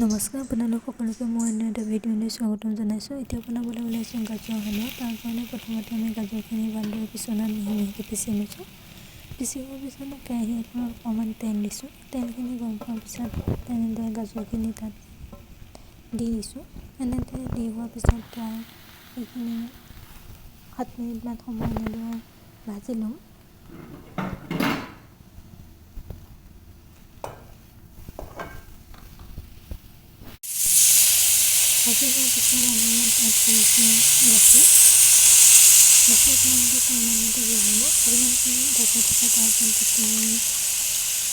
নমস্কাৰ আপোনালোক সকলোকে মই অন্য এটা ভিডিঅ'লৈ স্বাগতম জনাইছোঁ। এতিয়া বনাবলৈ ওলাইছোঁ গাজৰ হালোৱা। তাৰ কাৰণে প্ৰথমতে আমি গাজৰখিনি ভালদৰে পিছনাত মিহি মিহিকৈ পিচি লৈছোঁ। পিচি হোৱাৰ পিছত কেৰাহী এখনত অকণমান তেল দিছোঁ। তেলখিনি গৰম হোৱাৰ পিছত তেনেদৰে গাজৰখিনি তাত দি দিছোঁ। এনেদৰে দি হোৱাৰ পিছত প্ৰায় এইখিনি 7 মিনিটমান সময় এনেদৰে ভাজি ল'ম। ভাজি হোৱাৰ পিছত আমি ইয়াত এড কৰিছোঁ গাখীৰ। গাখীৰ আপোনালোকে পৰিমাণমতে দি ল'ব। যিমানখিনি গাখীৰ থাকে তাৰ ওপৰত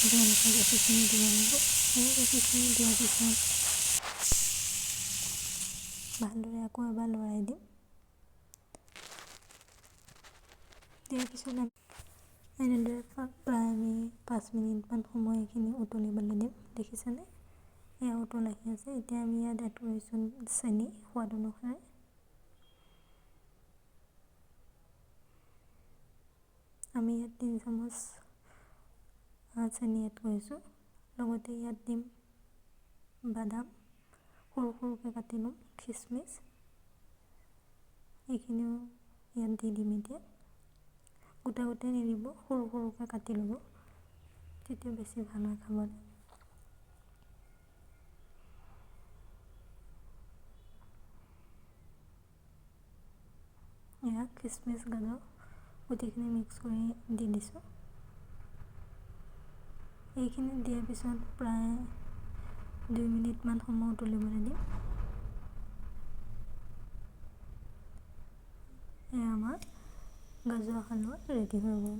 আপোনালোকে গাখীৰখিনি দিব লাগিব। আৰু গাখীৰখিনি দিয়াৰ পিছত ভালদৰে আকৌ এবাৰ লৰাই দিম। দিয়াৰ পিছত এনেদৰে প্ৰায় আমি 5 মিনিটমান সময় এইখিনি উতলিবলৈ দিম। দেখিছেনে? এয়া উতল আহি আছে। এতিয়া আমি ইয়াত এড কৰিছোঁ চেনি সোৱাদ অনুসাৰে। আমি ইয়াত 3 চামুচ চেনি এড কৰিছোঁ। লগতে ইয়াত দিম বাদাম, সৰু সৰুকৈ কাটি ল'ম, খিচমিচ এইখিনিও ইয়াত দি দিম। এতিয়া গোটা গোটাই নিদিব, সৰু সৰুকৈ কাটি ল'ব, তেতিয়া বেছি ভাল হয় খাবলৈ। এয়া খিচমিচ গাজৰ গোটেইখিনি মিক্স কৰি দি দিছোঁ। এইখিনি দিয়াৰ পিছত প্ৰায় 2 মিনিটমান সময় উতলিবলৈ দিম। এয়া আমাৰ গাজৰ হালোৱা ৰেডি হৈ গ'ল।